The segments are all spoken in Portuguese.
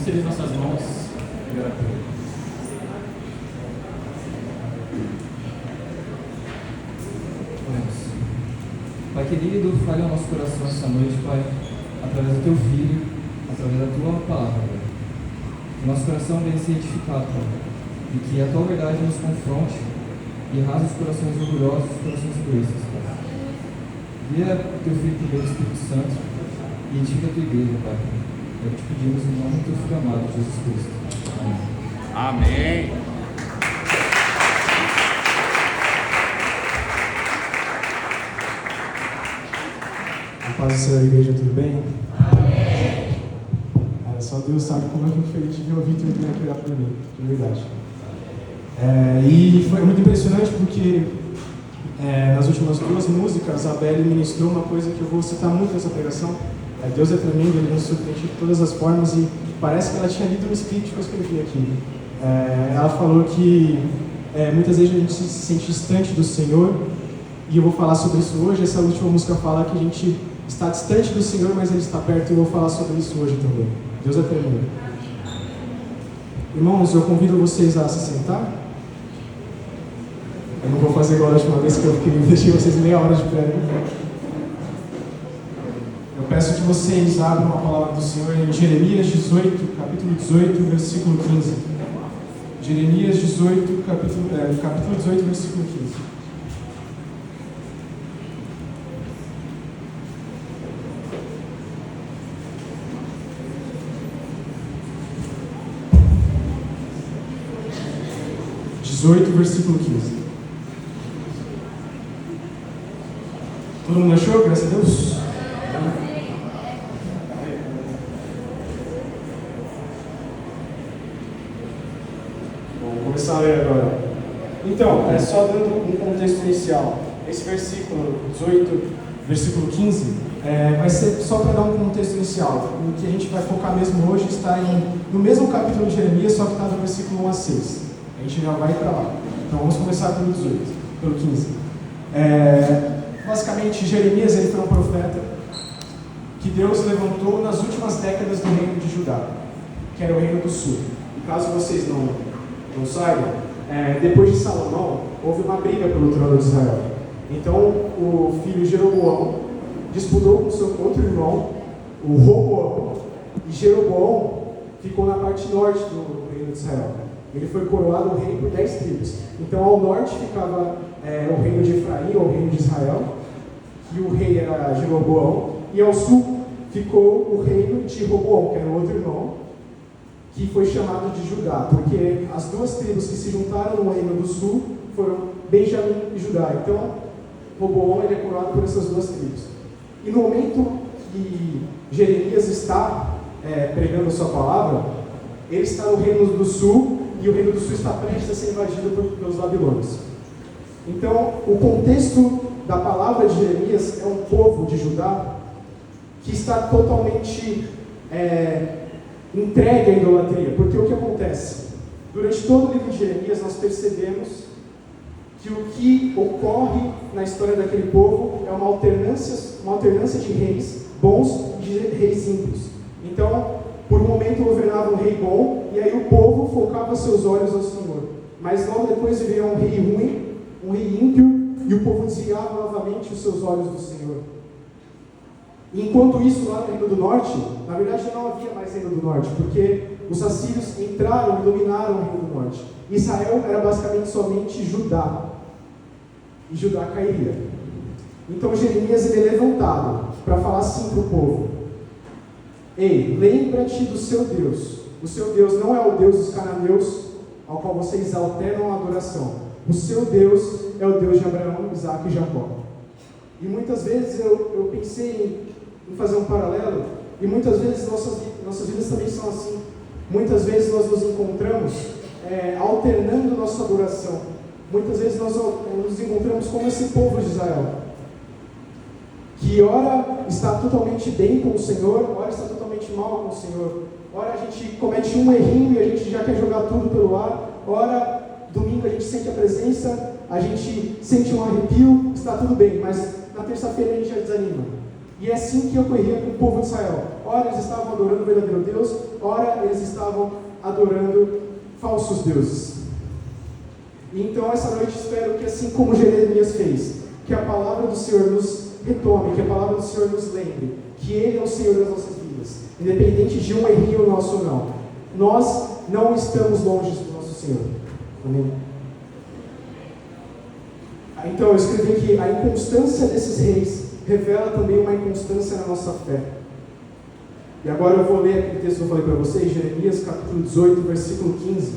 estender nossas mãos em oração. Pai querido, fale ao nosso coração essa noite, Pai, através do Teu Filho, através da Tua palavra, Pai. Que nosso coração venha se edificar, Pai, e que a Tua verdade nos confronte e rasgue os corações orgulhosos, os corações egoístas, Pai. Guia Teu Filho por meio do Espírito Santo e edifica a Tua igreja, Pai. É o que te pedimos em nome do Teu Filho amado, Jesus Cristo. Amém. Amém. Paz do Senhor, igreja, tudo bem? Amém. Só Deus sabe como eu fico feliz de ver o Vitor vir aqui olhar para mim, de verdade. E foi muito impressionante porque nas últimas duas músicas a Belle ministrou uma coisa que eu vou citar muito nessa pregação. Deus é tremendo, Ele nos surpreende de todas as formas e parece que ela tinha lido um script que eu escrevi aqui. Ela falou que muitas vezes a gente se sente distante do Senhor e eu vou falar sobre isso hoje. Essa última música fala que a gente está distante do Senhor, mas Ele está perto, e eu vou falar sobre isso hoje também. Deus é tremendo. Irmãos, eu convido vocês a se sentar. Eu não vou fazer igual a última vez que eu deixei vocês meia hora de pé. Eu peço que vocês abram a palavra do Senhor em Jeremias 18, capítulo 18, versículo 15. Jeremias 18, capítulo 18, versículo 15. Versículo 15. Todo mundo achou? Graças a Deus. Vamos começar a ler agora. Então, só dando um contexto inicial. Esse versículo 18, versículo 15, vai ser só para dar um contexto inicial. O que a gente vai focar mesmo hoje está no mesmo capítulo de Jeremias, só que está no versículo 1 a 6. A gente já vai para lá. Então vamos começar pelo 18, pelo 15. Basicamente, Jeremias ele foi um profeta que Deus levantou nas últimas décadas do reino de Judá, que era o reino do sul. E caso vocês não saibam, depois de Salomão, houve uma briga pelo trono de Israel. Então o filho Jeroboão disputou com seu outro irmão, o Roboão, e Jeroboão ficou na parte norte do reino de Israel. Ele foi coroado rei por 10 tribos. Então, ao norte ficava o reino de Efraim, ou o reino de Israel, que o rei era Jeroboão, e ao sul ficou o reino de Roboão, que era o outro irmão, que foi chamado de Judá, porque as duas tribos que se juntaram no reino do sul foram Benjamim e Judá. Então, Roboão ele é coroado por essas duas tribos. E no momento que Jeremias está pregando a sua palavra, ele está no reino do sul, e o reino do sul está prestes a ser invadido pelos babilônios. Então, o contexto da palavra de Jeremias é um povo de Judá que está totalmente entregue à idolatria. Porque o que acontece? Durante todo o livro de Jeremias, nós percebemos que o que ocorre na história daquele povo é uma alternância de reis bons e de reis ímpios. Então, por um momento governava um rei bom, e aí o povo focava seus olhos ao Senhor. Mas logo depois viria um rei ruim, um rei ímpio, e o povo desviava novamente os seus olhos do Senhor. Enquanto isso, lá no Reino do Norte, na verdade não havia mais Reino do Norte, porque os assírios entraram e dominaram o Reino do Norte. Israel era basicamente somente Judá, e Judá cairia. Então Jeremias ele é levantado para falar assim para o povo: ei, lembra-te do seu Deus. O seu Deus não é o Deus dos cananeus, ao qual vocês alternam a adoração. O seu Deus é o Deus de Abraão, Isaque e Jacó. E muitas vezes eu pensei em fazer um paralelo, e muitas vezes nossas vidas também são assim. Muitas vezes nós nos encontramos alternando nossa adoração. Muitas vezes nós nos encontramos como esse povo de Israel, que ora está totalmente bem com o Senhor, ora está totalmente mal com o Senhor. Ora a gente comete um errinho e a gente já quer jogar tudo pelo ar. Ora, domingo a gente sente a presença, a gente sente um arrepio, está tudo bem, mas na terça-feira a gente já desanima. E é assim que ocorria com o povo de Israel. Ora eles estavam adorando o verdadeiro Deus, ora eles estavam adorando falsos deuses. E então essa noite espero que, assim como Jeremias fez, que a palavra do Senhor nos retome, que a palavra do Senhor nos lembre que Ele é o Senhor das nossas vidas, independente de um errinho nosso ou não. Nós não estamos longe do nosso Senhor. Amém? Então eu escrevi que a inconstância desses reis revela também uma inconstância na nossa fé. E agora eu vou ler aquele texto que eu falei para vocês, Jeremias capítulo 18, versículo 15.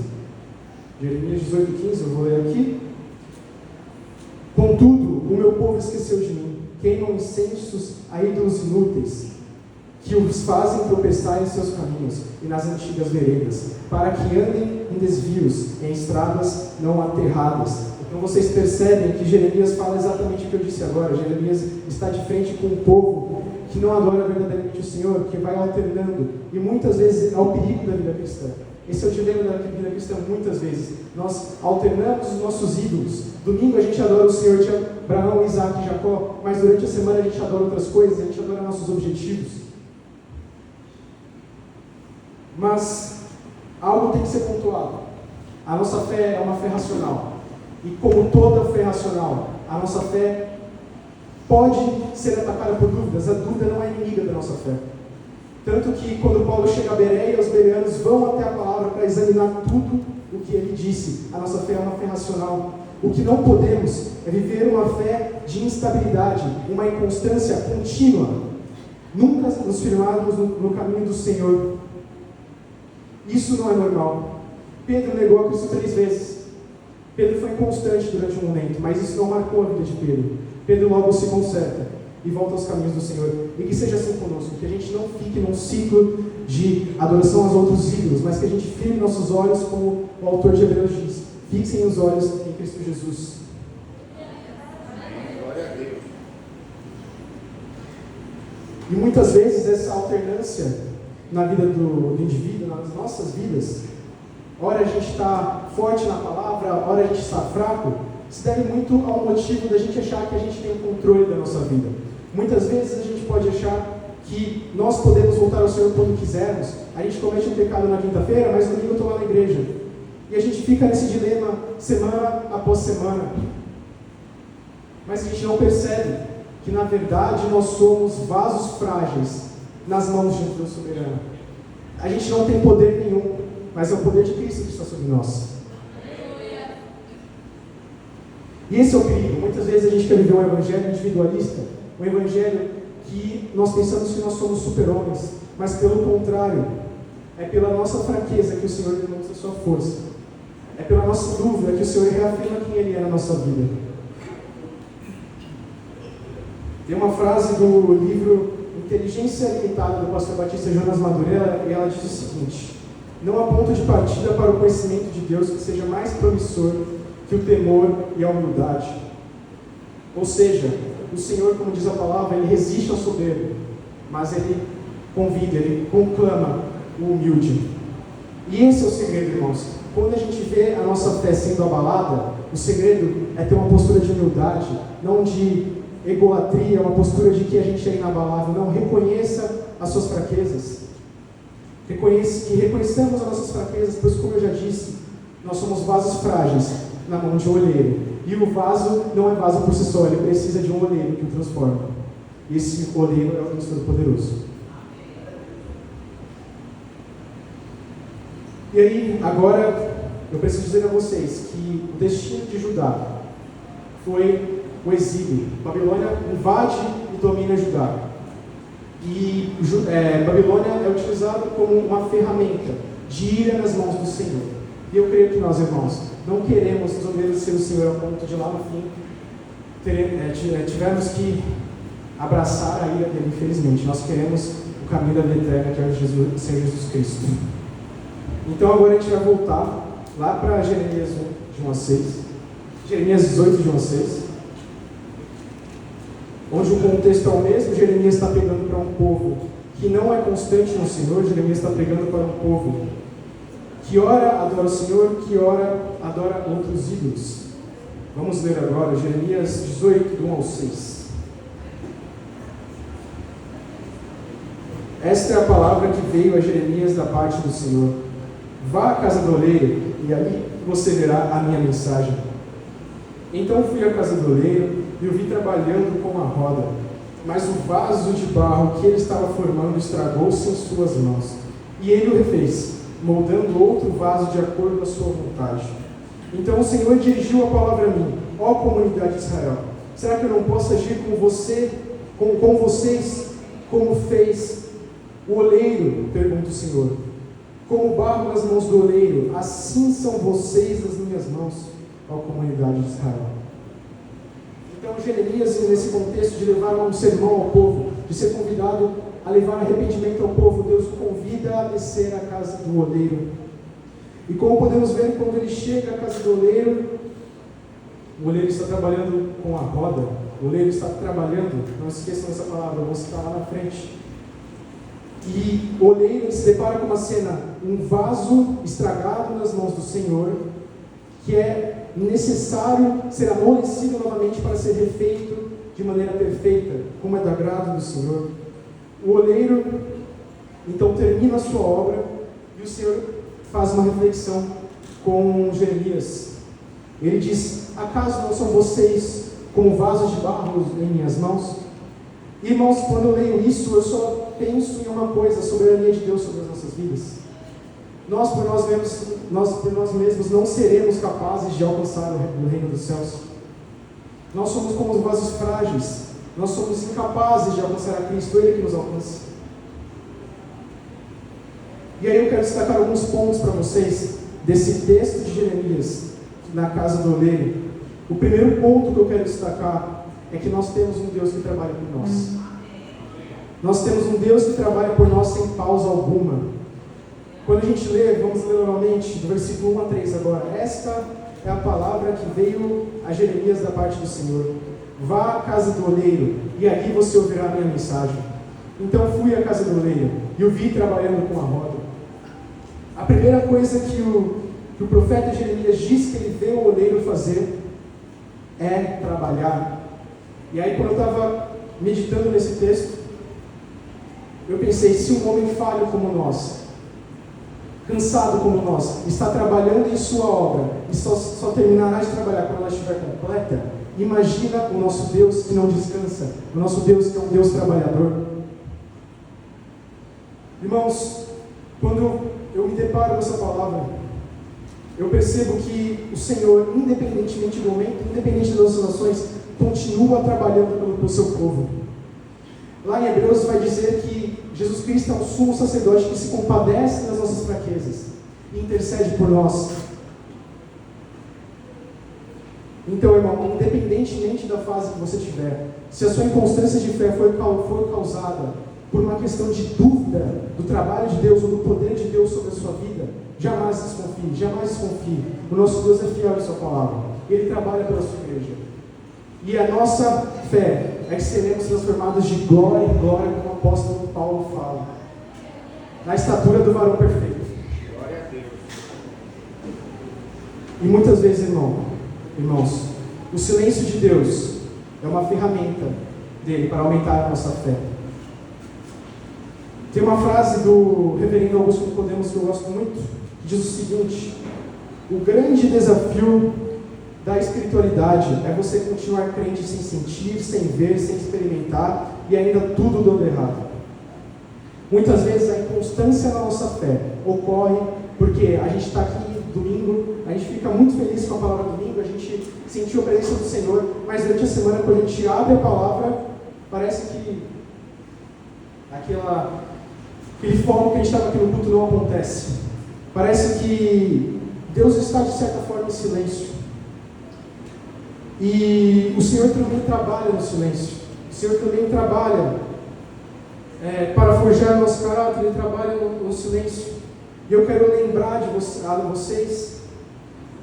Jeremias 18, 15, eu vou ler aqui. Contudo, o meu povo esqueceu de mim, queimam incensos a ídolos inúteis, que os fazem tropeçar em seus caminhos e nas antigas veredas, para que andem em desvios, em estradas não aterradas. Então vocês percebem que Jeremias fala exatamente o que eu disse agora. Jeremias está de frente com um povo que não adora verdadeiramente o Senhor, que vai alternando, e muitas vezes é o perigo da vida cristã. Esse é o dilema da vida cristã. Muitas vezes nós alternamos os nossos ídolos. Domingo a gente adora o Senhor de Abraão, Isaac e Jacó, mas durante a semana a gente adora outras coisas, a gente adora nossos objetivos. Mas algo tem que ser pontuado. A nossa fé é uma fé racional. E como toda fé racional, a nossa fé pode ser atacada por dúvidas. A dúvida não é inimiga da nossa fé. Tanto que quando Paulo chega a Bereia, os bereanos vão até a palavra para examinar tudo o que ele disse. A nossa fé é uma fé racional. O que não podemos é viver uma fé de instabilidade, uma inconstância contínua. Nunca nos firmarmos no caminho do Senhor. Isso não é normal. Pedro negou a Cristo 3 vezes. Pedro foi inconstante durante um momento, mas isso não marcou a vida de Pedro. Pedro logo se conserta e volta aos caminhos do Senhor. E que seja assim conosco, que a gente não fique num ciclo de adoração aos outros ídolos, mas que a gente firme nossos olhos, como o autor de Hebreus diz: fixem os olhos em Cristo Jesus. Glória a Deus. E muitas vezes essa alternância na vida do indivíduo, nas nossas vidas, ora a gente está forte na palavra, ora a gente está fraco, se deve muito ao motivo da gente achar que a gente tem o controle da nossa vida. Muitas vezes a gente pode achar que nós podemos voltar ao Senhor quando quisermos. A gente comete um pecado na quinta-feira, mas no domingo eu estou lá na igreja. E a gente fica nesse dilema semana após semana. Mas a gente não percebe que na verdade nós somos vasos frágeis nas mãos de um Deus soberano. A gente não tem poder nenhum, mas é o poder de Cristo que está sobre nós. E esse é o perigo. Muitas vezes a gente quer viver um evangelho individualista, um evangelho que nós pensamos que nós somos super-homens, mas pelo contrário, é pela nossa fraqueza que o Senhor demonstra a sua força. É pela nossa dúvida que o Senhor reafirma quem Ele é na nossa vida. Tem uma frase do livro Inteligência Limitada, do pastor Batista Jonas Madureira, e ela diz o seguinte: não há ponto de partida para o conhecimento de Deus que seja mais promissor que o temor e a humildade. Ou seja, o Senhor, como diz a palavra, Ele resiste ao soberbo, mas Ele convida, Ele conclama o humilde. E esse é o segredo, irmãos. Quando a gente vê a nossa fé sendo abalada, o segredo é ter uma postura de humildade, não de egolatria, uma postura de que a gente é inabalável. Não, reconheça as suas fraquezas. Que reconheçamos as nossas fraquezas, pois, como eu já disse, nós somos vasos frágeis na mão de um olheiro. E o vaso não é vaso por si só, ele precisa de um olheiro que o transforma. E esse olheiro é o Deus Todo-Poderoso. E aí, agora, eu preciso dizer a vocês que o destino de Judá foi o exílio. Babilônia invade e domina Judá. E Babilônia é utilizado como uma ferramenta de ira nas mãos do Senhor. E eu creio que nós, irmãos, não queremos desobedecer o Senhor ao ponto de lá no fim tivermos que abraçar a ira dele, infelizmente. Nós queremos o caminho da vida eterna, que é o Senhor Jesus Cristo. Então agora a gente vai voltar lá para Jeremias 1, de 1 a 6. Jeremias 18, de 1 a 6. Onde o contexto é o mesmo. Jeremias está pregando para um povo que não é constante no Senhor. Jeremias está pregando para um povo que ora adora o Senhor, que ora adora outros ídolos. Vamos ler agora Jeremias 18, do 1 ao 6. Esta é a palavra que veio a Jeremias da parte do Senhor. Vá à casa do oleiro, e ali você verá a minha mensagem. Então fui à casa do oleiro e o vi trabalhando com a roda, mas o vaso de barro que ele estava formando estragou-se em suas mãos. E ele o refez, moldando outro vaso de acordo com a sua vontade. Então o Senhor dirigiu a palavra a mim: ó comunidade de Israel, será que eu não posso agir com vocês, como fez o oleiro? Pergunta o Senhor. Como barro nas mãos do oleiro, assim são vocês nas minhas mãos, ó comunidade de Israel. Então Jeremias, nesse contexto de levar um sermão ao povo, de ser convidado a levar arrependimento ao povo, Deus o convida a descer à casa do oleiro. E como podemos ver, quando ele chega à casa do oleiro, o oleiro está trabalhando com a roda, o oleiro está trabalhando, não esqueçam dessa palavra, vou citar lá na frente. E o oleiro se depara com uma cena, um vaso estragado nas mãos do Senhor, que é necessário ser amolecido novamente para ser refeito de maneira perfeita, como é do agrado do Senhor. O oleiro, então, termina a sua obra e o Senhor faz uma reflexão com Jeremias. Ele diz: acaso não são vocês como vasos de barro em minhas mãos? Irmãos, quando eu leio isso, eu só penso em uma coisa: a soberania de Deus sobre as nossas vidas. Nós por nós mesmos não seremos capazes de alcançar o reino dos céus. Nós somos como os vasos frágeis. Nós somos incapazes de alcançar a Cristo, Ele que nos alcança. E aí eu quero destacar alguns pontos para vocês desse texto de Jeremias, na casa do oleiro. O primeiro ponto que eu quero destacar é que nós temos um Deus que trabalha por nós. Nós temos um Deus que trabalha por nós sem pausa alguma. Quando a gente lê, vamos ler novamente, do versículo 1 a 3 agora. Esta é a palavra que veio a Jeremias da parte do Senhor. Vá à casa do oleiro, e ali você ouvirá a minha mensagem. Então fui à casa do oleiro, e o vi trabalhando com a roda. A primeira coisa que o profeta Jeremias diz que ele vê o oleiro fazer é trabalhar. E aí, quando eu estava meditando nesse texto, eu pensei: se um homem falho como nós, cansado como nós, está trabalhando em sua obra e só terminará de trabalhar quando ela estiver completa, imagina o nosso Deus que não descansa, o nosso Deus que é um Deus trabalhador. Irmãos, quando eu me deparo com essa palavra, eu percebo que o Senhor, independentemente do momento, independente das situações, continua trabalhando pelo seu povo. Lá em Hebreus vai dizer que Jesus Cristo é um sumo sacerdote que se compadece das nossas fraquezas e intercede por nós. Então, irmão, independentemente da fase que você tiver, se a sua inconstância de fé for causada por uma questão de dúvida do trabalho de Deus ou do poder de Deus sobre a sua vida, jamais desconfie, jamais desconfie. O nosso Deus é fiel em sua palavra. Ele trabalha pela sua igreja. E a nossa fé é que seremos transformados de glória em glória, como o apóstolo Paulo fala, na estatura do varão perfeito. Glória a Deus. E muitas vezes, irmãos, o silêncio de Deus é uma ferramenta dele para aumentar a nossa fé. Tem uma frase do reverendo Augusto Nicodemos que eu gosto muito, que diz o seguinte: o grande desafio da espiritualidade é você continuar crente sem sentir, sem ver, sem experimentar e ainda tudo dando errado. Muitas vezes a inconstância na nossa fé ocorre porque a gente está aqui domingo, a gente fica muito feliz com a palavra domingo, a gente sentiu a presença do Senhor, mas durante a semana, quando a gente abre a palavra, parece que aquele foco que a gente estava aqui no culto não acontece. Parece que Deus está de certa forma em silêncio. E o Senhor também trabalha no silêncio. O Senhor também trabalha para forjar nosso caráter. Ele trabalha no silêncio. E eu quero lembrar a vocês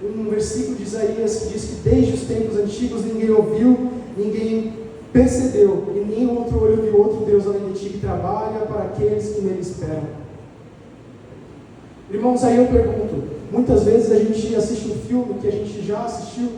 um versículo de Isaías que diz que desde os tempos antigos ninguém ouviu, ninguém percebeu, e nem outro olho viu outro Deus além de ti, que trabalha para aqueles que nele esperam. Irmãos, aí eu pergunto, muitas vezes a gente assiste um filme que a gente já assistiu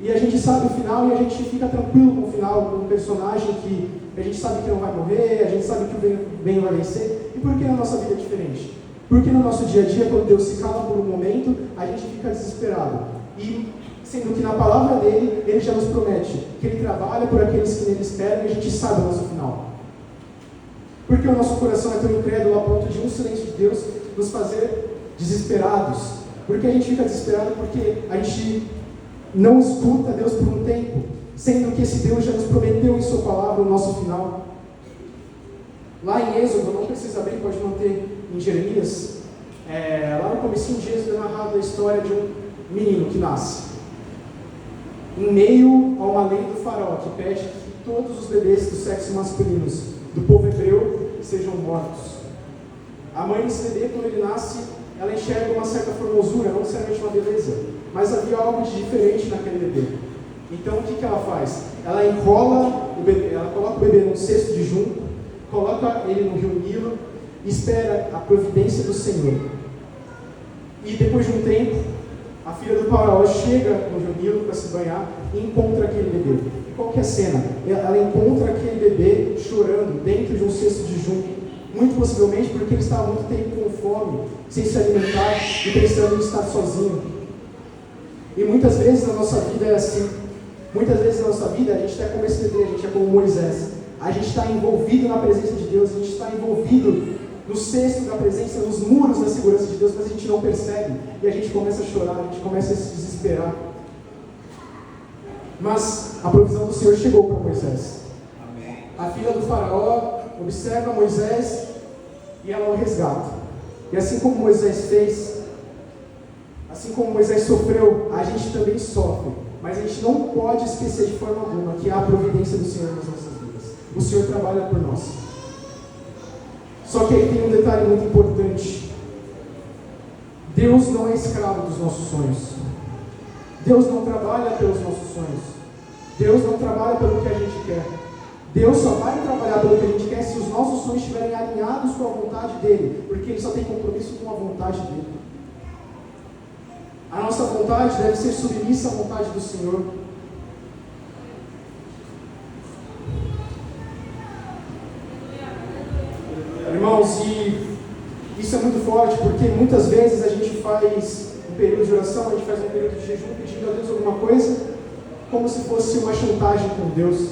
E a gente sabe o final e a gente fica tranquilo com o final, com um personagem que a gente sabe que não vai morrer, a gente sabe que o bem vai vencer. E por que na nossa vida é diferente? Porque no nosso dia a dia, quando Deus se cala por um momento, a gente fica desesperado. E sendo que na palavra dele, ele já nos promete que ele trabalha por aqueles que nele esperam e a gente sabe o nosso final. Porque o nosso coração é tão incrédulo a ponto de um silêncio de Deus nos fazer desesperados. Porque a gente fica desesperado porque a gente não escuta Deus por um tempo, sendo que esse Deus já nos prometeu em sua palavra o nosso final. Lá em Êxodo, não precisa abrir, pode manter em Jeremias, lá no comecinho de Êxodo é narrado a história de um menino que nasce em meio a uma lei do faraó que pede que todos os bebês do sexo masculino do povo hebreu sejam mortos. A mãe desse bebê, quando ele nasce, ela enxerga uma certa formosura, não necessariamente uma beleza, mas havia algo de diferente naquele bebê. Então o que ela faz? Ela enrola o bebê, ela coloca o bebê num cesto de junco, coloca ele no rio Nilo e espera a providência do Senhor. E depois de um tempo, a filha do faraó chega no rio Nilo para se banhar e encontra aquele bebê. E qual que é a cena? Ela encontra aquele bebê chorando dentro de um cesto de junco, muito possivelmente porque ele estava muito tempo com fome, sem se alimentar e pensando em estar sozinho. E muitas vezes na nossa vida é assim. Muitas vezes na nossa vida a gente está como esse bebê, a gente é como Moisés. A gente está envolvido na presença de Deus, a gente está envolvido no cesto da presença, nos muros da segurança de Deus, mas a gente não percebe. E a gente começa a chorar, a gente começa a se desesperar. Mas a provisão do Senhor chegou para Moisés. Amém. A filha do faraó observa Moisés e ela o resgata. E assim como Moisés fez, assim como Moisés sofreu, a gente também sofre. Mas a gente não pode esquecer de forma alguma que há a providência do Senhor nas nossas vidas. O Senhor trabalha por nós. Só que aí tem um detalhe muito importante. Deus não é escravo dos nossos sonhos. Deus não trabalha pelos nossos sonhos. Deus não trabalha pelo que a gente quer. Deus só vai trabalhar pelo que a gente quer se os nossos sonhos estiverem alinhados com a vontade dEle, porque Ele só tem compromisso com a vontade dEle. A nossa vontade deve ser submissa à vontade do Senhor. Irmãos, e isso é muito forte, porque muitas vezes a gente faz um período de oração, a gente faz um período de jejum pedindo a Deus alguma coisa, como se fosse uma chantagem com Deus.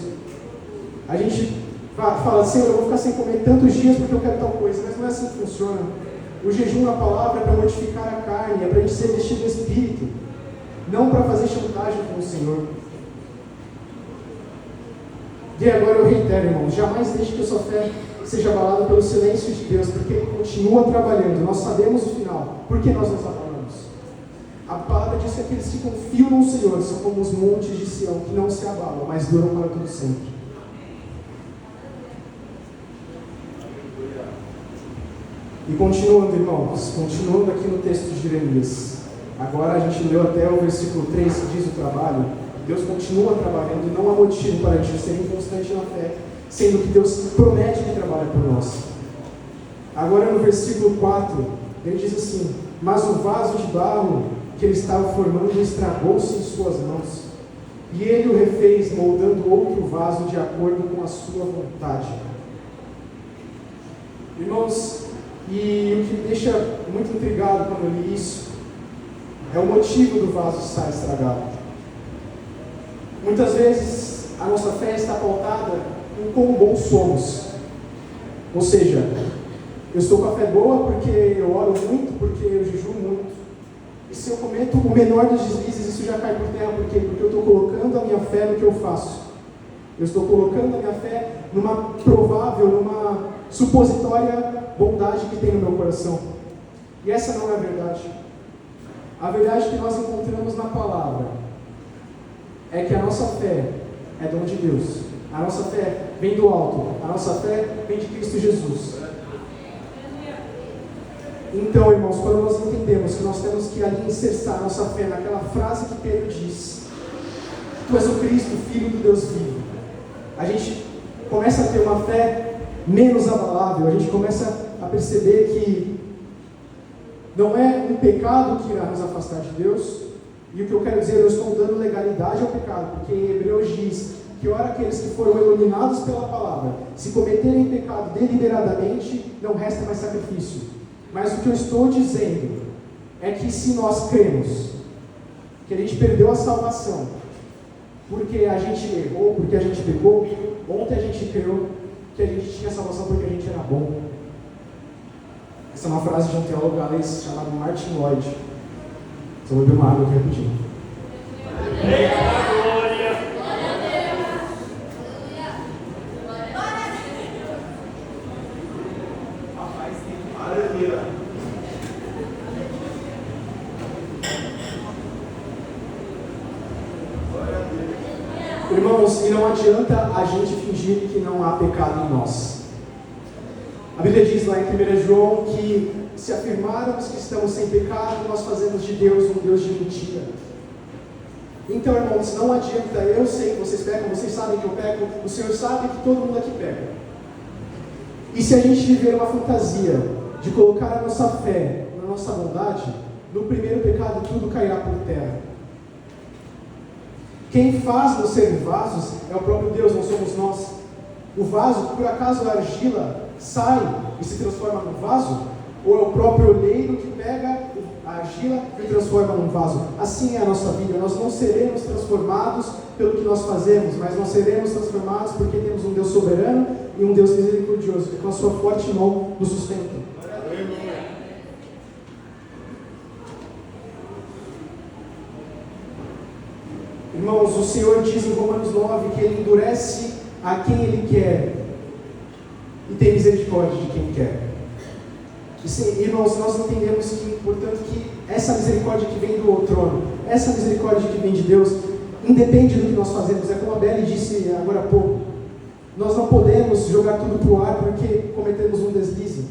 A gente fala, Senhor, eu vou ficar sem comer tantos dias porque eu quero tal coisa, mas não é assim que funciona. O jejum na palavra é para mortificar a carne, é para a gente ser vestido no Espírito, não para fazer chantagem com o Senhor. E agora eu reitero, irmãos, jamais deixe que a sua fé seja abalada pelo silêncio de Deus, porque Ele continua trabalhando. Nós sabemos o final, por que nós nos abalamos? A palavra diz que aqueles que confiam no Senhor são como os montes de Sião, que não se abalam, mas duram para todo sempre. E continuando, irmãos, continuando aqui no texto de Jeremias. Agora a gente leu até o versículo 3, que diz o trabalho. Deus continua trabalhando e não há motivo para a gente ser inconstante na fé, sendo que Deus promete que trabalha por nós. Agora no versículo 4, ele diz assim: mas o vaso de barro que ele estava formando estragou-se em suas mãos, e ele o refez, moldando outro vaso de acordo com a sua vontade. Irmãos, e o que me deixa muito intrigado quando eu li isso é o motivo do vaso estar estragado. Muitas vezes a nossa fé está pautada em quão bons somos. Ou seja, eu estou com a fé boa porque eu oro muito, porque eu jejuo muito. E se eu cometo o menor dos deslizes, isso já cai por terra. Por quê? Porque eu estou colocando a minha fé no que eu faço. Eu estou colocando a minha fé numa provável, numa supositória bondade que tem no meu coração. E essa não é a verdade. A verdade que nós encontramos na palavra é que a nossa fé é dom de Deus. A nossa fé vem do alto. A nossa fé vem de Cristo Jesus. Então, irmãos, quando nós entendemos que nós temos que alicerçar a nossa fé naquela frase que Pedro diz: Tu és o Cristo, Filho do Deus vivo, a gente começa a ter uma fé menos abalável. A gente começa a perceber que não é um pecado que irá nos afastar de Deus, E o que eu quero dizer, eu estou dando legalidade ao pecado, porque em Hebreus diz que ora aqueles que foram iluminados pela palavra, se cometerem pecado deliberadamente, não resta mais sacrifício. Mas o que eu estou dizendo é que se nós cremos que a gente perdeu a salvação, porque a gente errou, porque a gente pecou, ontem a gente creu que a gente tinha salvação porque a gente era bom. Essa é uma frase de um teólogo galês chamado Martin Lloyd. Só vou beber uma água aqui rapidinho. Irmãos, e não adianta a gente fingir que não há pecado em nós. A Bíblia diz lá em 1 João que se afirmarmos que estamos sem pecado, nós fazemos de Deus um Deus de mentira. Então, irmãos, não adianta, eu sei que vocês pecam, vocês sabem que eu peco, o Senhor sabe que todo mundo aqui peca. E se a gente viver uma fantasia de colocar a nossa fé na nossa bondade, no primeiro pecado tudo cairá por terra. Quem faz-nos ser vasos é o próprio Deus, não somos nós. O vaso, por acaso a argila sai e se transforma num vaso? Ou é o próprio oleiro que pega a argila e transforma num vaso? Assim é a nossa vida. Nós não seremos transformados pelo que nós fazemos, mas nós seremos transformados porque temos um Deus soberano e um Deus misericordioso, que com a sua forte mão nos sustenta. Irmãos, o Senhor diz em Romanos 9 que Ele endurece a quem Ele quer e tem misericórdia de quem quer. E, sim, irmãos, nós entendemos que, portanto, que essa misericórdia que vem do trono, essa misericórdia que vem de Deus, independe do que nós fazemos. É como a Beli disse agora há pouco, nós não podemos jogar tudo para o ar porque cometemos um deslize.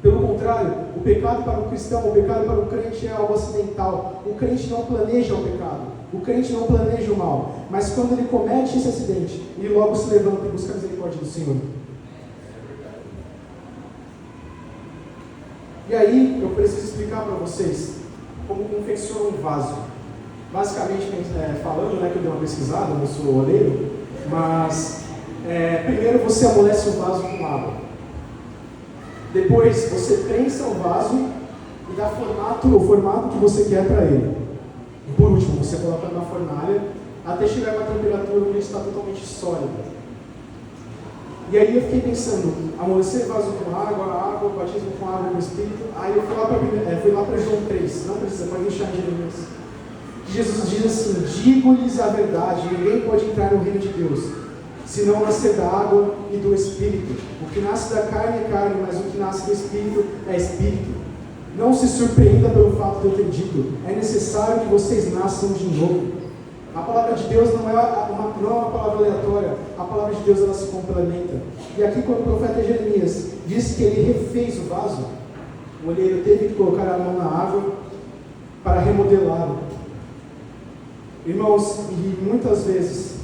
Pelo contrário, o pecado para o cristão, o pecado para o crente é algo acidental. O crente não planeja o pecado, o crente não planeja o mal, mas quando ele comete esse acidente, ele logo se levanta e busca a misericórdia do Senhor. E aí, eu preciso explicar para vocês como confecciona um vaso. Basicamente, falando, que eu dei uma pesquisada, não sou oleiro, mas primeiro você amolece o vaso com água. Depois você prensa o vaso e dá o formato que você quer para ele. E por último, você coloca na fornalha até chegar a uma temperatura onde ele está totalmente sólido. E aí eu fiquei pensando, amolecer vaso com água, batismo com água no Espírito. Aí eu fui lá para João 3, não precisa, pode deixar em Jeremias. Jesus diz assim: digo-lhes a verdade, ninguém pode entrar no reino de Deus, se não nascer da água e do Espírito. O que nasce da carne é carne, mas o que nasce do Espírito é Espírito. Não se surpreenda pelo fato de eu ter dito, é necessário que vocês nasçam de novo. A palavra de Deus não é uma palavra aleatória, a palavra de Deus ela se complementa. E aqui quando o profeta Jeremias disse que ele refez o vaso, o olheiro teve que colocar a mão na água para remodelá-lo. Irmãos, e muitas vezes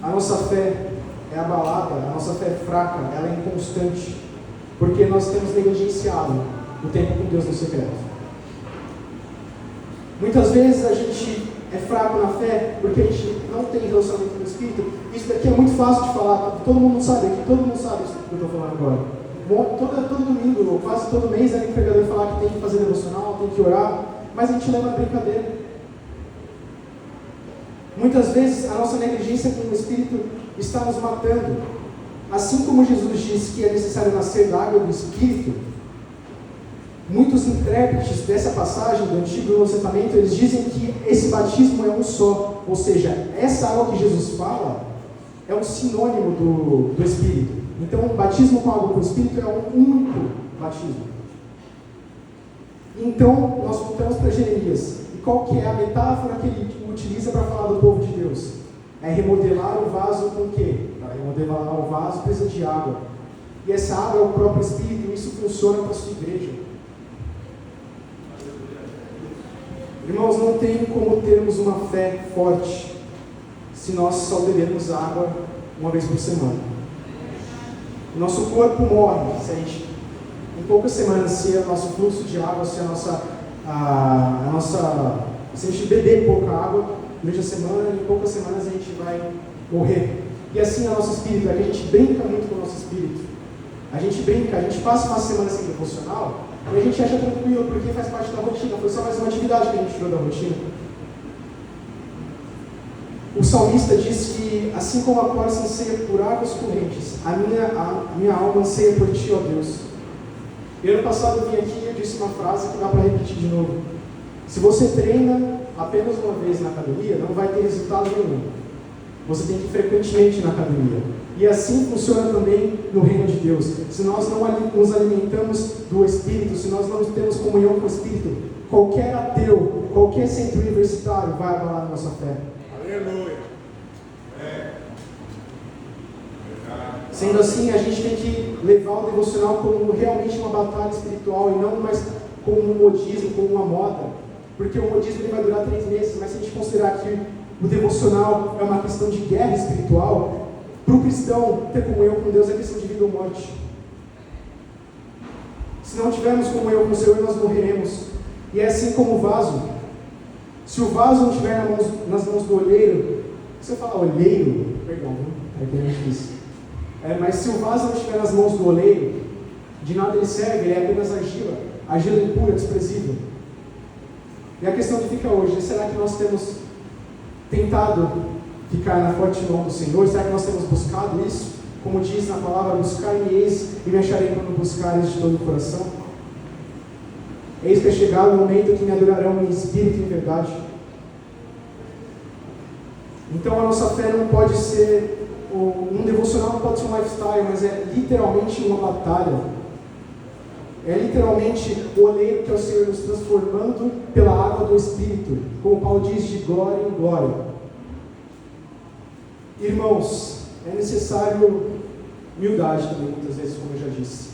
a nossa fé é abalada, a nossa fé é fraca, ela é inconstante, porque nós temos negligenciado o tempo com Deus no secreto. Muitas vezes a gente é fraco na fé porque a gente não tem relacionamento com o Espírito. Isso daqui é muito fácil de falar, todo mundo sabe aqui, todo mundo sabe isso que eu estou falando agora. Todo domingo, quase todo mês, o pregador falar que tem que fazer devocional, tem que orar, mas a gente leva na brincadeira. Muitas vezes a nossa negligência com o Espírito está nos matando. Assim como Jesus disse que é necessário nascer da água do Espírito, muitos intérpretes dessa passagem do Antigo e Novo Testamento, eles dizem que esse batismo é um só, ou seja, essa água que Jesus fala é um sinônimo do Espírito. Então, o batismo com água com o Espírito é um único batismo. Então, nós voltamos para Jeremias. E qual que é a metáfora que ele utiliza para falar do povo de Deus? É remodelar o vaso com o quê? Para remodelar o vaso precisa de água. E essa água é o próprio Espírito, e isso funciona para a sua igreja. Irmãos, não tem como termos uma fé forte se nós só bebermos água uma vez por semana. O nosso corpo morre se a gente, em poucas semanas, se o nosso fluxo de água, se a nossa Se a gente beber pouca água durante a semana, em poucas semanas a gente vai morrer. E assim é o nosso espírito, é que a gente brinca muito com o nosso espírito. A gente brinca, a gente passa uma semana sem devocional e a gente acha tranquilo, porque faz parte da rotina, foi só mais uma atividade que a gente tirou da rotina. O salmista diz que, assim como a corça anseia por águas correntes, a minha alma anseia por ti, ó Deus. E ano passado eu vim aqui e eu disse uma frase que dá para repetir de novo. Se você treina apenas uma vez na academia, não vai ter resultado nenhum. Você tem que ir frequentemente na academia. E assim funciona também no reino de Deus. Se nós não nos alimentamos do Espírito, se nós não temos comunhão com o Espírito, qualquer ateu, qualquer centro universitário vai abalar a nossa fé. Aleluia. Sendo assim, a gente tem que levar o devocional como realmente uma batalha espiritual e não mais como um modismo, como uma moda. Porque o modismo ele vai durar 3 meses, mas se a gente considerar que o devocional é uma questão de guerra espiritual, para o cristão ter comunhão com Deus é questão de vida ou morte. Se não tivermos comunhão com o Senhor, nós morreremos. E é assim como o vaso. Se o vaso não estiver nas mãos do olheiro, se eu falar olheiro, perdão, é que a gente disse. Mas se o vaso não estiver nas mãos do oleiro, de nada ele serve, ele é apenas argila impura, desprezível. E a questão que fica hoje, será que nós temos tentado ficar na forte mão do Senhor? Será que nós temos buscado isso? Como diz na palavra, buscar-me-eis e me acharei quando buscareis de todo o coração. Eis que é chegado o momento que me adorarão em espírito e em verdade. Então a nossa fé não pode ser, um devocional não pode ser um lifestyle, mas é literalmente uma batalha. É literalmente o oleiro que é o Senhor nos transformando pela água do Espírito, como Paulo diz, de glória em glória. Irmãos, é necessário humildade também, muitas vezes, como eu já disse.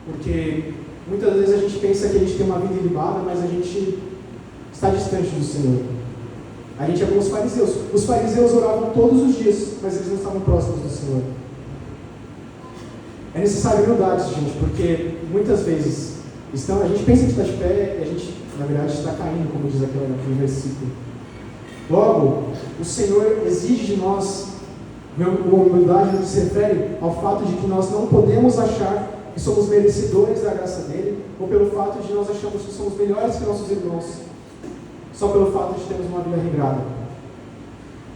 Porque muitas vezes a gente pensa que a gente tem uma vida ilibada, mas a gente está distante do Senhor. A gente é como os fariseus. Os fariseus oravam todos os dias, mas eles não estavam próximos do Senhor. É necessário humildade, gente, porque muitas vezes a gente pensa que está de pé e a gente, na verdade, está caindo, como diz aquele versículo. Logo, o Senhor exige de nós, a humildade nos se refere ao fato de que nós não podemos achar que somos merecedores da graça dele, ou pelo fato de nós acharmos que somos melhores que nossos irmãos, só pelo fato de termos uma vida regrada.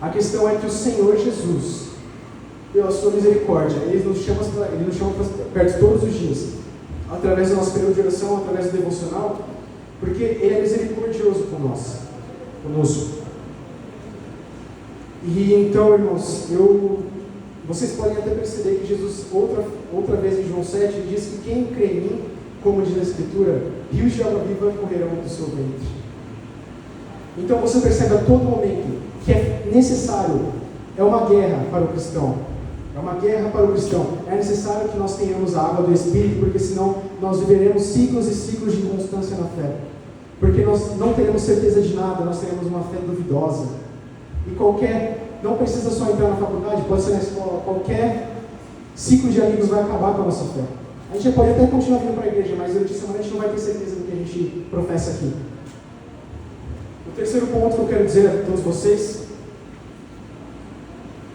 A questão é que o Senhor Jesus, pela sua misericórdia, Ele nos chama para perto todos os dias, através do nosso período de oração, através do devocional, porque Ele é misericordioso conosco. E então, irmãos, vocês podem até perceber que Jesus, outra vez em João 7, ele diz que quem crê em mim, como diz a Escritura, rios de água viva correrão do seu ventre. Então você percebe a todo momento que é necessário, é uma guerra para o cristão. É uma guerra para o cristão. É necessário que nós tenhamos a água do Espírito, porque senão nós viveremos ciclos e ciclos de inconstância na fé. Porque nós não teremos certeza de nada, nós teremos uma fé duvidosa. E não precisa só entrar na faculdade, pode ser na escola, qualquer ciclo de amigos vai acabar com a nossa fé. A gente pode até continuar vindo para a igreja, mas durante a semana a gente não vai ter certeza do que a gente professa aqui. O terceiro ponto que eu quero dizer a todos vocês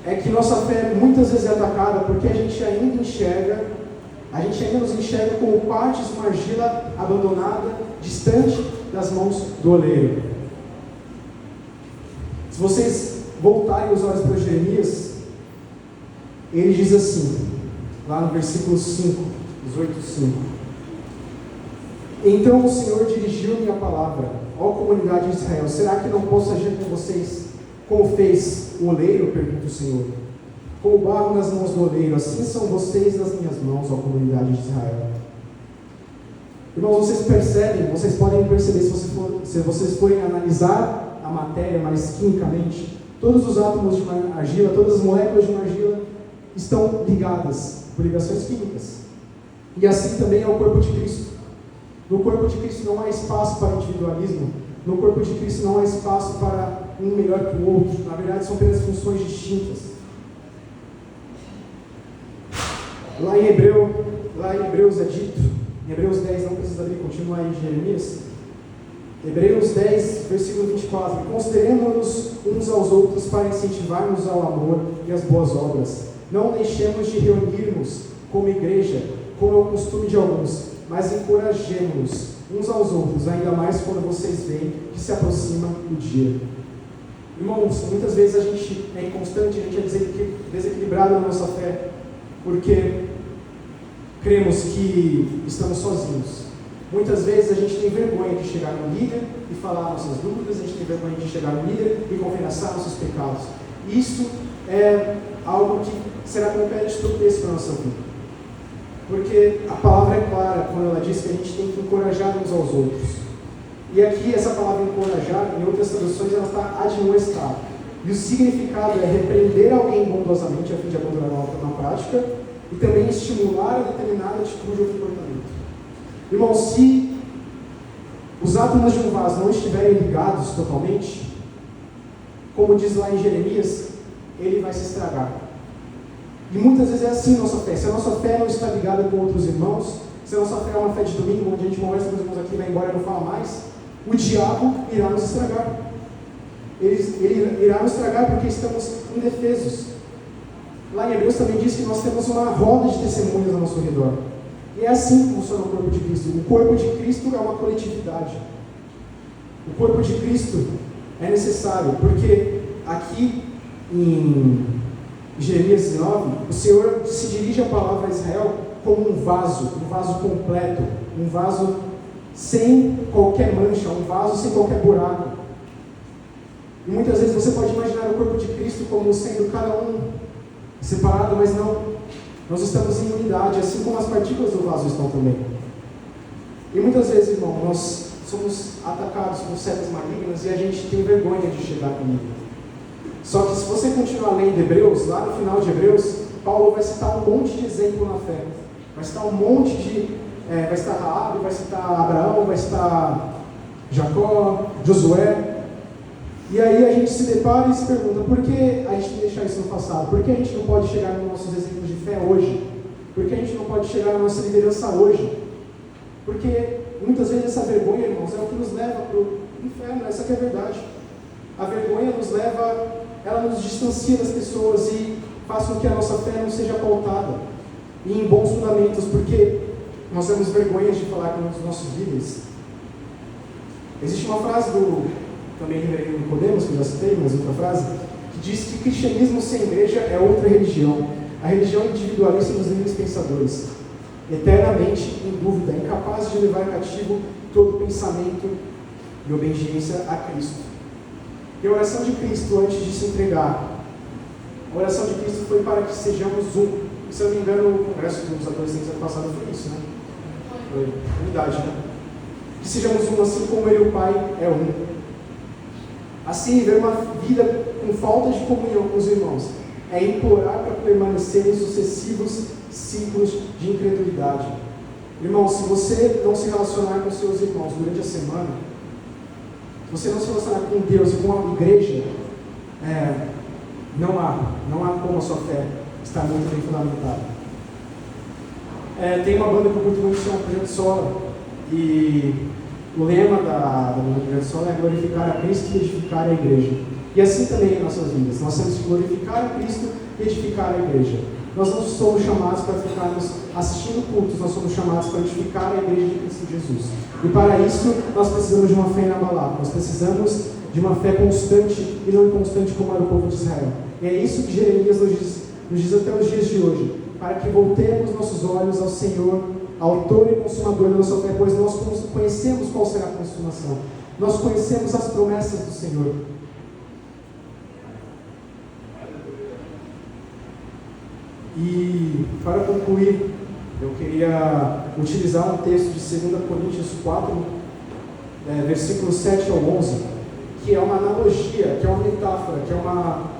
é que nossa fé muitas vezes é atacada porque a gente ainda nos enxerga como partes de uma argila abandonada, distante das mãos do oleiro. Se vocês voltarem os olhos para Jeremias, ele diz assim, lá no versículo 5, 18:5. Então o Senhor dirigiu-me a palavra, ó comunidade de Israel, será que não posso agir com vocês como fez o oleiro? Pergunta o Senhor. Com o barro nas mãos do oleiro, assim são vocês nas minhas mãos, ó comunidade de Israel. Irmãos, vocês podem perceber, se vocês forem analisar a matéria mais quimicamente, todos os átomos de uma argila, todas as moléculas de uma argila estão ligadas por ligações químicas. E assim também é o corpo de Cristo. No corpo de Cristo não há espaço para individualismo, no corpo de Cristo não há espaço para um melhor que o outro. Na verdade, são apenas funções distintas. Lá em Hebreus é dito, em Hebreus 10, não precisa abrir, continua aí em Jeremias, Hebreus 10, versículo 24. Consideremos-nos uns aos outros para incentivar-nos ao amor e às boas obras. Não deixemos de reunirmos como igreja, como é o costume de alguns, mas encorajemos-nos uns aos outros, ainda mais quando vocês veem que se aproxima o dia. Irmãos, muitas vezes a gente é inconstante, a gente é desequilibrado na nossa fé, porque cremos que estamos sozinhos. Muitas vezes a gente tem vergonha de chegar no líder e falar nossas dúvidas, a gente tem vergonha de chegar no líder e confessar nossos pecados. Isso é algo que será como pedra de tropeço para a nossa vida. Porque a palavra é clara quando ela diz que a gente tem que encorajar uns aos outros. E aqui essa palavra encorajar, em outras traduções, ela está admoestar. E o significado é repreender alguém bondosamente a fim de abandonar na prática e também estimular a determinada atitude ou comportamento. Irmão, se os átomos de um vaso não estiverem ligados totalmente, como diz lá em Jeremias, ele vai se estragar. E muitas vezes é assim a nossa fé. Se a nossa fé não está ligada com outros irmãos, se a nossa fé é uma fé de domingo, onde a gente conversa com os irmãos aqui e vai embora e não fala mais, o diabo irá nos estragar. Ele irá nos estragar porque estamos indefesos. Lá em Hebreus também diz que nós temos uma roda de testemunhas ao nosso redor. E é assim que funciona o corpo de Cristo. O corpo de Cristo é uma coletividade. O corpo de Cristo é necessário, porque aqui em Jeremias 19, o Senhor se dirige a palavra a Israel como um vaso completo, um vaso sem qualquer mancha, um vaso sem qualquer buraco. E muitas vezes você pode imaginar o corpo de Cristo como sendo cada um separado, mas não. Nós estamos em unidade, assim como as partículas do vaso estão também. E muitas vezes, irmão, nós somos atacados por setas malignas e a gente tem vergonha de chegar com ele. Só que se você continuar lendo Hebreus, lá no final de Hebreus, Paulo vai citar um monte de exemplo na fé. Vai citar um monte de... vai citar Raabe, vai citar Abraão, vai citar Jacó, Josué. E aí a gente se depara e se pergunta, por que a gente deixa isso no passado? Por que a gente não pode chegar nos nossos exemplos de fé hoje? Por que a gente não pode chegar na nossa liderança hoje? Porque muitas vezes essa vergonha, irmãos, é o que nos leva para o inferno, essa que é a verdade. A vergonha nos leva, ela nos distancia das pessoas e faz com que a nossa fé não seja pautada em bons fundamentos, porque nós temos vergonha de falar com os nossos líderes. Existe uma frase também reverendo Nicodemos, que eu já citei, mas outra frase, que diz que o cristianismo sem igreja é outra religião. A religião individualista dos livres pensadores, eternamente em dúvida, incapaz de levar cativo todo pensamento e obediência a Cristo. E a oração de Cristo antes de se entregar, a oração de Cristo foi para que sejamos um. Se eu não me engano, o congresso dos adolescentes ano passado foi isso, né? Foi unidade, né? Que sejamos um assim como Ele, o Pai, é um. Assim, viver uma vida com falta de comunhão com os irmãos é implorar para permanecer em sucessivos ciclos de incredulidade. Irmão, se você não se relacionar com seus irmãos durante a semana, se você não se relacionar com Deus e com a igreja, não há como a sua fé estar muito bem fundamentada. Tem uma banda que eu curto muito que chama Projeto Sola, e o lema da Projeto Sola é glorificar a Cristo e edificar a igreja. E assim também em nossas vidas, nós temos que glorificar a Cristo e edificar a igreja. Nós não somos chamados para ficarmos assistindo cultos, nós somos chamados para edificar a igreja de Cristo Jesus. E para isso, nós precisamos de uma fé inabalável, nós precisamos de uma fé constante e não inconstante como era o povo de Israel. E é isso que Jeremias nos diz até os dias de hoje, para que voltemos nossos olhos ao Senhor, autor e consumador da nossa fé, pois nós conhecemos qual será a consumação. Nós conhecemos as promessas do Senhor. E, para concluir, eu queria utilizar um texto de 2 Coríntios 4, versículos 7 ao 11, que é uma analogia, que é uma metáfora, que é uma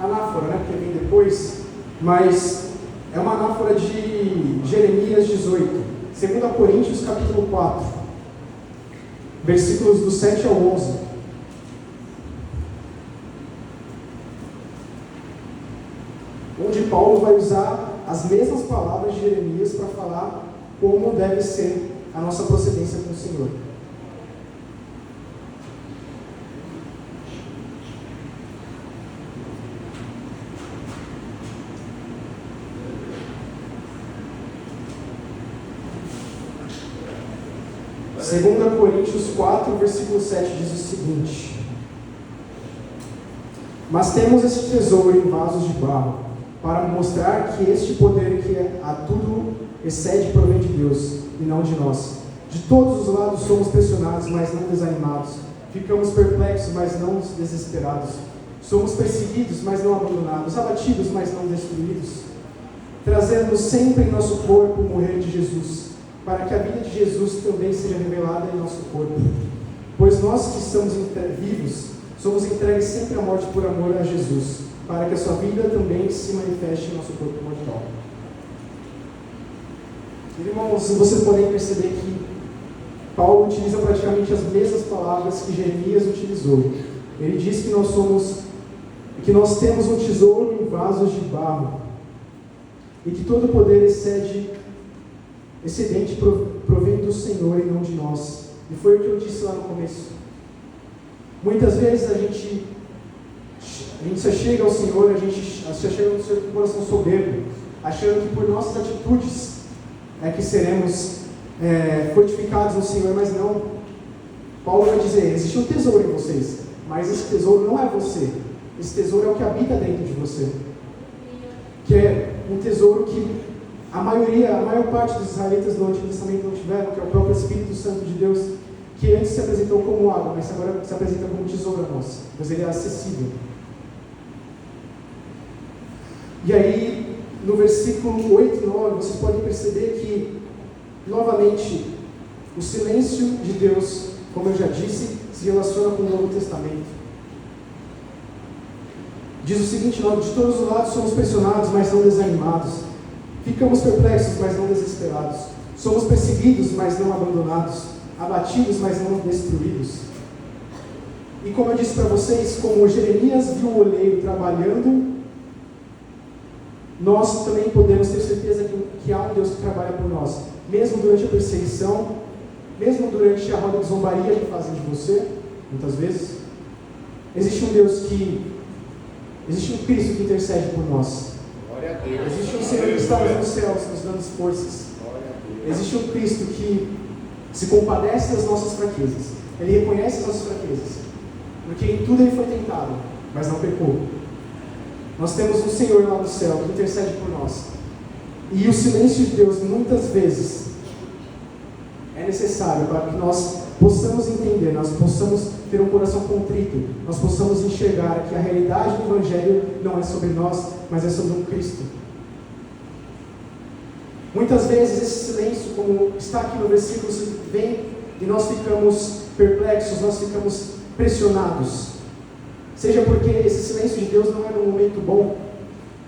anáfora, né, porque vem depois, mas é uma anáfora de Jeremias 18. 2 Coríntios capítulo 4, versículos do 7 ao 11. Onde Paulo vai usar as mesmas palavras de Jeremias para falar como deve ser a nossa procedência com o Senhor. 2 Coríntios 4, versículo 7 diz o seguinte: mas temos este tesouro em vasos de barro, para mostrar que este poder que a tudo excede provém de Deus, e não de nós. De todos os lados somos pressionados, mas não desanimados. Ficamos perplexos, mas não desesperados. Somos perseguidos, mas não abandonados. Abatidos, mas não destruídos. Trazendo sempre em nosso corpo o morrer de Jesus, para que a vida de Jesus também seja revelada em nosso corpo. Pois nós que estamos vivos, somos entregues sempre à morte por amor a Jesus, para que a sua vida também se manifeste em nosso corpo mortal. Irmãos, vocês podem perceber que Paulo utiliza praticamente as mesmas palavras que Jeremias utilizou. Ele diz que nós temos um tesouro em vasos de barro, e que todo poder excedente provém do Senhor e não de nós. E foi o que eu disse lá no começo. Muitas vezes a gente se chega ao Senhor, a gente se chega ao Senhor com o coração soberbo, achando que por nossas atitudes é que seremos fortificados no Senhor, mas não. Paulo vai dizer: existe um tesouro em vocês, mas esse tesouro não é você. Esse tesouro é o que habita dentro de você, que é um tesouro que a maior parte dos israelitas do Antigo Testamento não tiveram, que é o próprio Espírito Santo de Deus, que antes se apresentou como água, mas agora se apresenta como tesouro a nós, pois ele é acessível. E aí, no versículo 8 e 9, vocês podem perceber que, novamente, o silêncio de Deus, como eu já disse, se relaciona com o Novo Testamento. Diz o seguinte: nós de todos os lados somos pressionados, mas não desanimados. Ficamos perplexos, mas não desesperados. Somos perseguidos, mas não abandonados. Abatidos, mas não destruídos. E como eu disse para vocês, como Jeremias viu o oleiro trabalhando, nós também podemos ter certeza que há um Deus que trabalha por nós. Mesmo durante a perseguição, mesmo durante a roda de zombaria que fazem de você, muitas vezes, existe um Cristo que intercede por nós. Existe um Senhor que está nos céus, nos dando forças. Existe um Cristo que se compadece das nossas fraquezas. Ele reconhece as nossas fraquezas, porque em tudo ele foi tentado, mas não pecou. Nós temos um Senhor lá do céu que intercede por nós. E o silêncio de Deus, muitas vezes, é necessário para que nós possamos entender, nós possamos ter um coração contrito, nós possamos enxergar que a realidade do Evangelho não é sobre nós, mas é sobre um Cristo. Muitas vezes esse silêncio, como está aqui no versículo, vem e nós ficamos perplexos, nós ficamos pressionados. Seja porque esse silêncio de Deus não é num momento bom.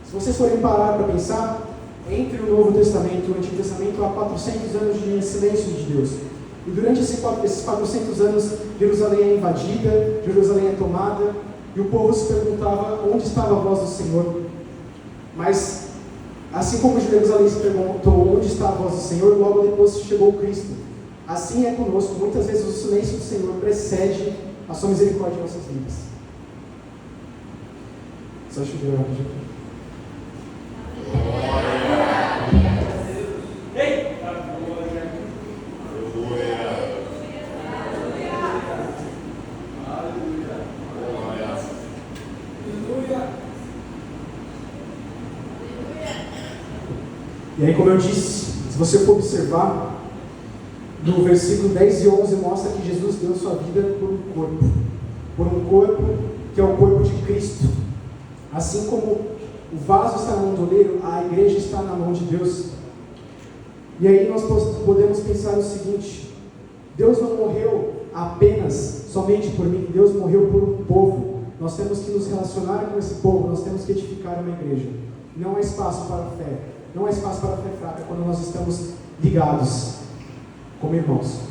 Se vocês forem parar para pensar, entre o Novo Testamento e o Antigo Testamento há 400 anos de silêncio de Deus. E durante esses 400 anos, Jerusalém é invadida, Jerusalém é tomada, e o povo se perguntava onde estava a voz do Senhor. Mas, assim como Jerusalém se perguntou onde está a voz do Senhor, logo depois chegou o Cristo. Assim é conosco. Muitas vezes o silêncio do Senhor precede a sua misericórdia em nossas vidas. Só chover rapidinho. E aí, como eu disse, se você for observar, no versículo 10 e 11 mostra que Jesus deu sua vida por um corpo que é o corpo de Cristo. Assim como o vaso está na mão do oleiro, a igreja está na mão de Deus. E aí nós podemos pensar o seguinte: Deus não morreu apenas, somente por mim, Deus morreu por um povo. Nós temos que nos relacionar com esse povo, nós temos que edificar uma igreja. Não há espaço para a fé, não há espaço para a fé fraca quando nós estamos ligados como irmãos.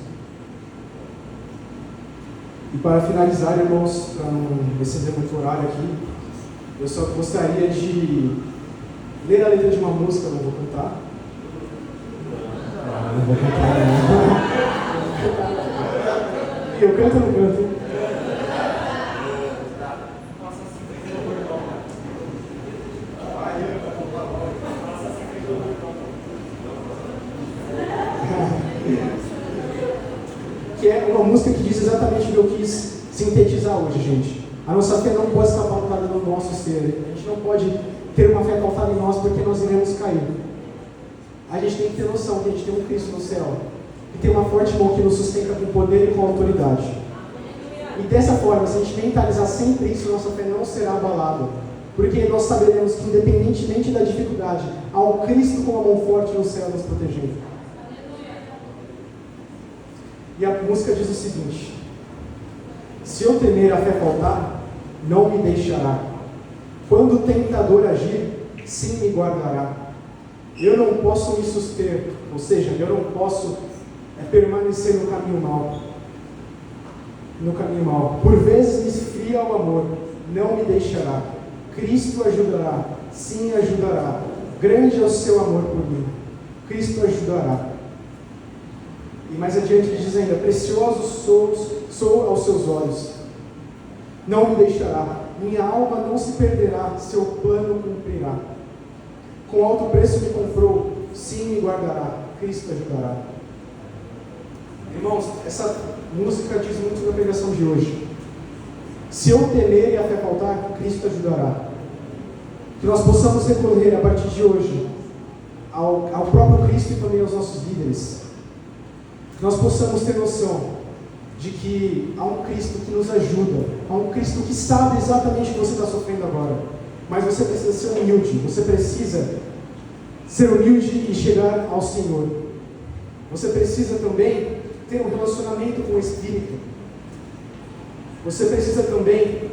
E para finalizar, irmãos, para não exceder muito o horário aqui, eu só gostaria de ler a letra de uma música, não vou cantar. Não vou cantar, não. Eu canto ou não canto? uma música que diz exatamente o que eu quis sintetizar hoje, gente. A nossa fé não pode estar pautada no nosso ser. A gente não pode ter uma fé pautada em nós porque nós iremos cair. A gente tem que ter noção que a gente tem um Cristo no céu, que tem uma forte mão que nos sustenta com poder e com autoridade. E dessa forma, se a gente mentalizar sempre isso, nossa fé não será abalada. Porque nós saberemos que, independentemente da dificuldade, há um Cristo com a mão forte no céu nos protegendo. E a música diz o seguinte: se eu temer a fé faltar, não me deixará. Quando o tentador agir, sim me guardará. Eu não posso me suster, ou seja, eu não posso permanecer no caminho mau. No caminho mau. Por vezes me esfria o amor, não me deixará. Cristo ajudará, sim ajudará. Grande é o seu amor por mim. Cristo ajudará. E mais adiante ele diz ainda: precioso sou aos seus olhos. Não me deixará. Minha alma não se perderá, seu plano cumprirá. Com alto preço me comprou, sim me guardará. Cristo ajudará. Irmãos, essa música diz muito da pregação de hoje. Se eu temer e a fé faltar, Cristo ajudará. Que nós possamos recorrer a partir de hoje ao próprio Cristo e também aos nossos líderes. Que nós possamos ter noção de que há um Cristo que nos ajuda, há um Cristo que sabe exatamente o que você está sofrendo agora. Mas você precisa ser humilde, você precisa ser humilde e chegar ao Senhor. Você precisa também ter um relacionamento com o Espírito. Você precisa também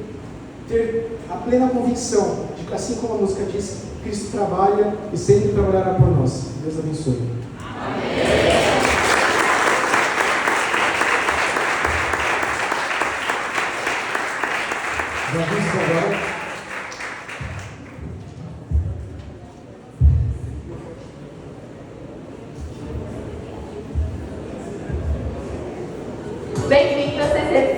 ter a plena convicção de que, assim como a música diz, Cristo trabalha e sempre trabalhará por nós. Deus abençoe. Amém. Vamos agora. Bem-vindo a CC